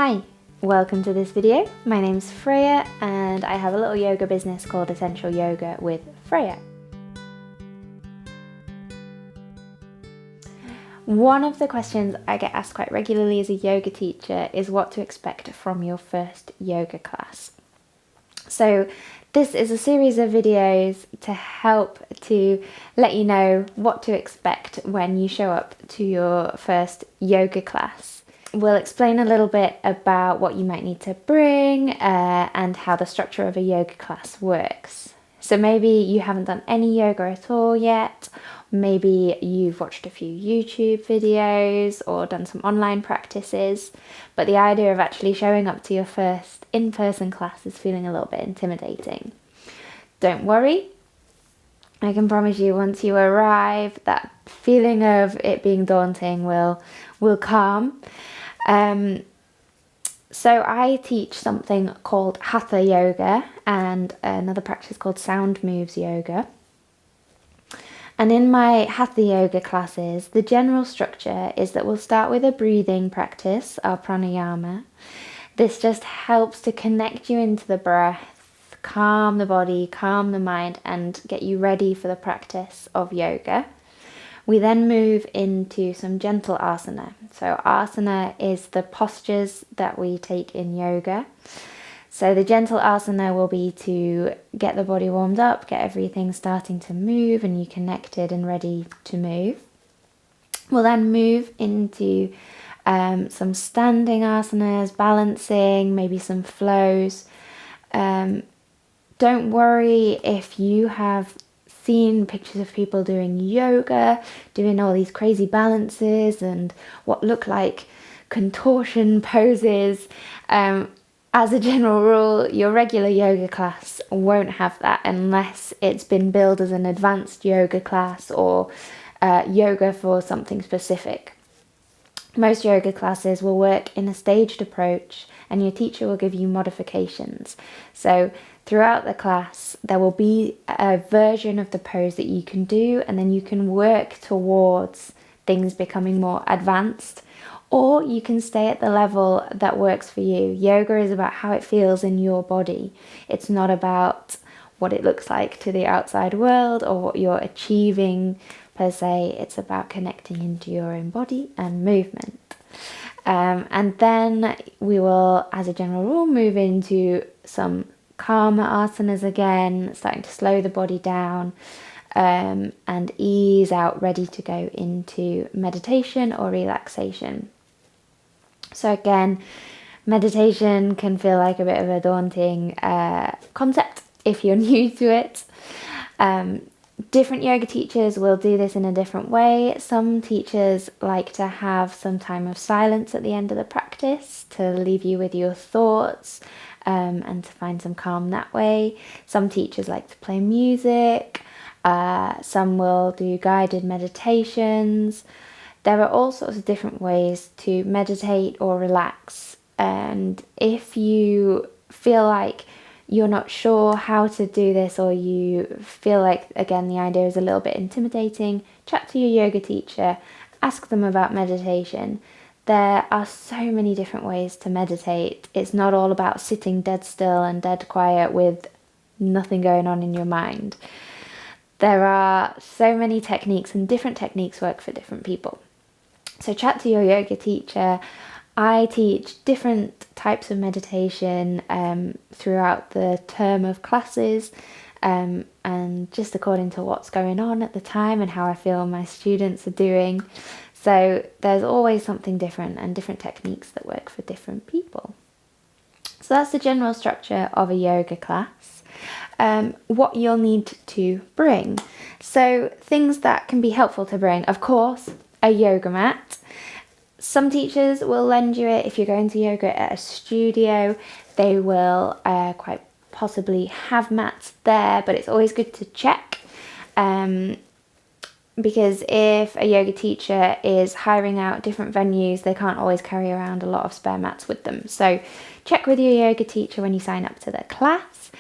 Hi, welcome to this video. My name's Freya and I have a little yoga business called Essential Yoga with Freya. One of the questions I get asked quite regularly as a yoga teacher is what to expect from your first yoga class. So this is a series of videos to help to let you know what to expect when you show up to your first yoga class. We'll explain a little bit about what you might need to bring and how the structure of a yoga class works. So maybe you haven't done any yoga at all yet. Maybe you've watched a few YouTube videos or done some online practices, but the idea of actually showing up to your first in-person class is feeling a little bit intimidating. Don't worry, I can promise you once you arrive, that feeling of it being daunting will calm. So I teach something called Hatha Yoga and another practice called Sound Moves Yoga. And in my Hatha Yoga classes, the general structure is that we'll start with a breathing practice, our Pranayama. This just helps to connect you into the breath, calm the body, calm the mind, and get you ready for the practice of yoga. We then move into some gentle asana. So asana is the postures that we take in yoga. So the gentle asana will be to get the body warmed up, get everything starting to move and you connected and ready to move. We'll then move into some standing asanas, balancing, maybe some flows. Don't worry if you have seen pictures of people doing yoga, doing all these crazy balances and what look like contortion poses. As a general rule, your regular yoga class won't have that unless it's been billed as an advanced yoga class or yoga for something specific. Most yoga classes will work in a staged approach and your teacher will give you modifications. So throughout the class, there will be a version of the pose that you can do and then you can work towards things becoming more advanced. Or you can stay at the level that works for you. Yoga is about how it feels in your body. It's not about what it looks like to the outside world or what you're achieving per se. It's about connecting into your own body and movement. And then we will, as a general rule, move into some calmer asanas again, starting to slow the body down and ease out, ready to go into meditation or relaxation. So again, meditation can feel like a bit of a daunting concept if you're new to it. Different yoga teachers will do this in a different way. Some teachers like to have some time of silence at the end of the practice to leave you with your thoughts and to find some calm that way. Some teachers like to play music. Some will do guided meditations. There are all sorts of different ways to meditate or relax, and if you feel like you're not sure how to do this or you feel like, again, the idea is a little bit intimidating, chat to your yoga teacher, ask them about meditation. There are so many different ways to meditate. It's not all about sitting dead still and dead quiet with nothing going on in your mind. There are so many techniques and different techniques work for different people. So chat to your yoga teacher. I teach different types of meditation throughout the term of classes and just according to what's going on at the time and how I feel my students are doing. So there's always something different and different techniques that work for different people. So that's the general structure of a yoga class. What you'll need to bring. So things that can be helpful to bring, of course, a yoga mat. Some teachers will lend you it if you're going to yoga at a studio. They will quite possibly have mats there, but it's always good to check because if a yoga teacher is hiring out different venues, they can't always carry around a lot of spare mats with them. So check with your yoga teacher when you sign up to the class.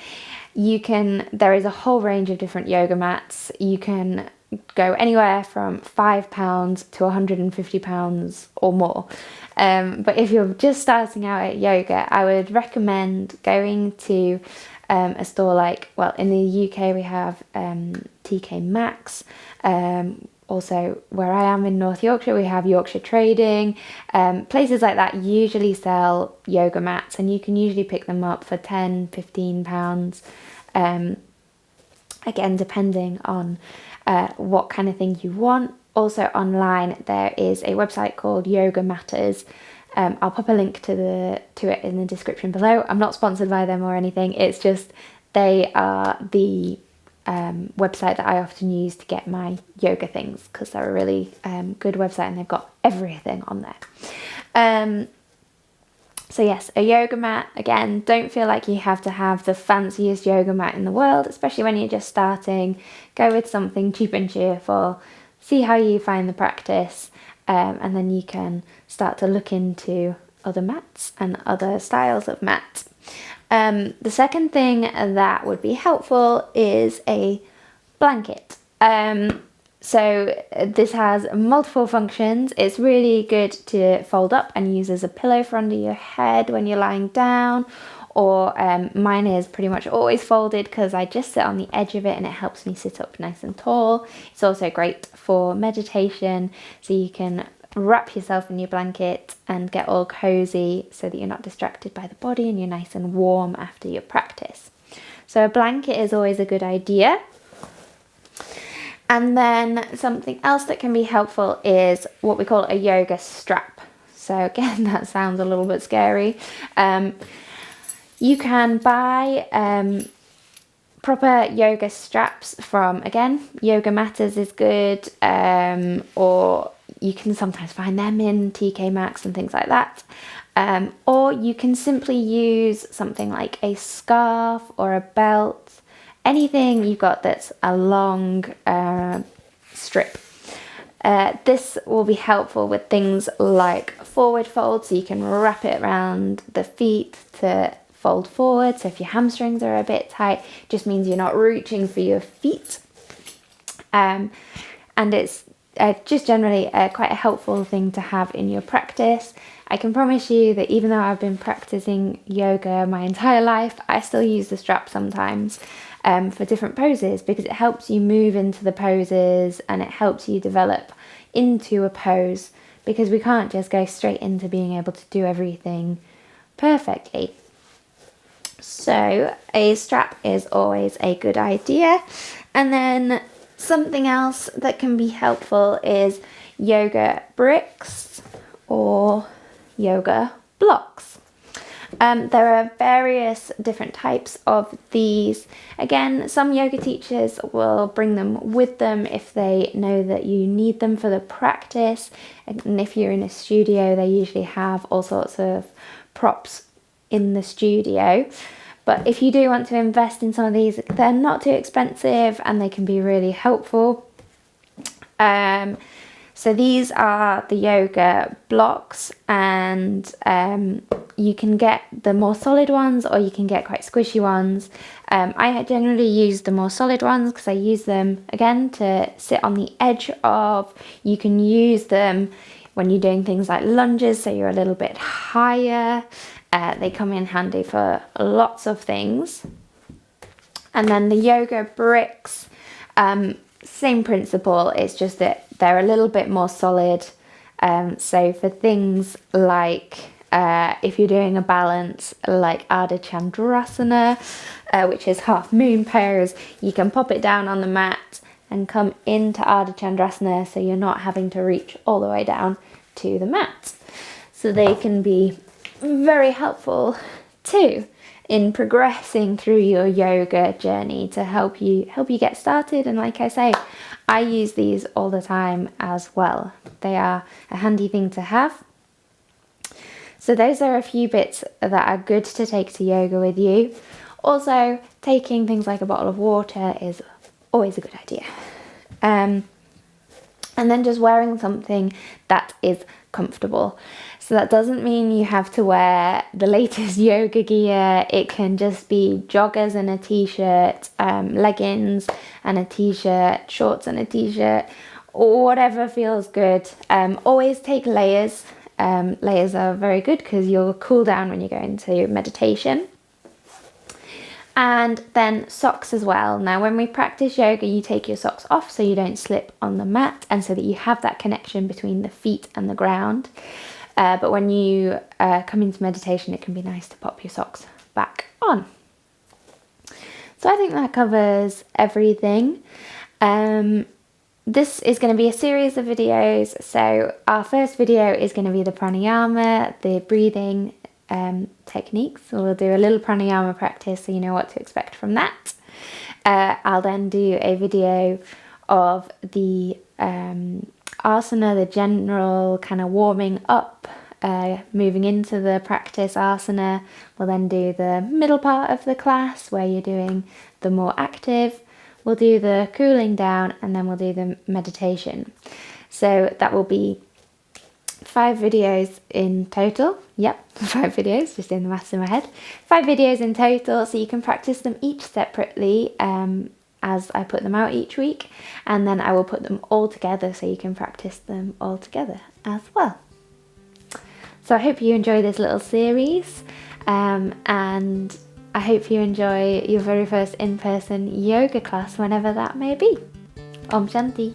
There is a whole range of different yoga mats. You can go anywhere from £5 to £150 or more. But if you're just starting out at yoga, I would recommend going to a store like, well, in the UK we have TK Maxx. Also, where I am in North Yorkshire, we have Yorkshire Trading. Places like that usually sell yoga mats, and you can usually pick them up for £10-15. Again, depending on what kind of thing you want. Also online, there is a website called Yoga Matters. I'll pop a link to it in the description below. I'm not sponsored by them or anything. It's just they are the website that I often use to get my yoga things, because they're a really good website and they've got everything on there. So yes, a yoga mat. Again, don't feel like you have to have the fanciest yoga mat in the world, especially when you're just starting. Go with something cheap and cheerful. See how you find the practice, and then you can start to look into other mats and other styles of mats. The second thing that would be helpful is a blanket. So this has multiple functions. It's really good to fold up and use as a pillow for under your head when you're lying down, or mine is pretty much always folded because I just sit on the edge of it and it helps me sit up nice and tall. It's also great for meditation, so you can wrap yourself in your blanket and get all cozy so that you're not distracted by the body and you're nice and warm after your practice. So a blanket is always a good idea. And then something else that can be helpful is what we call a yoga strap. So again, that sounds a little bit scary. You can buy proper yoga straps from, again, Yoga Matters is good, or you can sometimes find them in TK Maxx and things like that. Or you can simply use something like a scarf or a belt, anything you've got that's a long strip. This will be helpful with things like forward fold, so you can wrap it around the feet to fold forward. So if your hamstrings are a bit tight, it just means you're not reaching for your feet. And it's just generally quite a helpful thing to have in your practice. I can promise you that even though I've been practicing yoga my entire life, I still use the strap sometimes for different poses, because it helps you move into the poses and it helps you develop into a pose, because we can't just go straight into being able to do everything perfectly. So a strap is always a good idea. And then something else that can be helpful is yoga bricks or yoga blocks. There are various different types of these. Again, some yoga teachers will bring them with them if they know that you need them for the practice. And if you're in a studio, they usually have all sorts of props in the studio. But if you do want to invest in some of these, they're not too expensive and they can be really helpful. So these are the yoga blocks, and you can get the more solid ones or you can get quite squishy ones. I generally use the more solid ones because I use them, again, to sit on the edge of. You can use them when you're doing things like lunges, so you're a little bit higher. They come in handy for lots of things. And then the yoga bricks, same principle, it's just that they're a little bit more solid. So for things like if you're doing a balance like Ardha Chandrasana, which is half moon pose, you can pop it down on the mat and come into Ardha Chandrasana, so you're not having to reach all the way down to the mat. So they can be very helpful too in progressing through your yoga journey to help you get started. And like I say, I use these all the time as well. They are a handy thing to have. So those are a few bits that are good to take to yoga with you. Also, taking things like a bottle of water is always a good idea. And then just wearing something that is comfortable. So that doesn't mean you have to wear the latest yoga gear. It can just be joggers and a t-shirt, leggings and a t-shirt, shorts and a t-shirt, or whatever feels good. Always take layers. Layers are very good because you'll cool down when you go into meditation. And then socks as well. Now, when we practice yoga, you take your socks off so you don't slip on the mat and so that you have that connection between the feet and the ground. But when you come into meditation, it can be nice to pop your socks back on. So I think that covers everything. This is going to be a series of videos. So our first video is going to be the pranayama, the breathing techniques. So we'll do a little pranayama practice so you know what to expect from that. I'll then do a video of the asana, the general kind of warming up, moving into the practice asana. We'll then do the middle part of the class where you're doing the more active. We'll do the cooling down and then we'll do the meditation. So that will be 5 videos in total. Yep, 5 videos, just doing the maths in my head. 5 videos in total, so you can practice them each separately as I put them out each week, and then I will put them all together so you can practice them all together as well. So I hope you enjoy this little series, and I hope you enjoy your very first in-person yoga class whenever that may be. Om Shanti.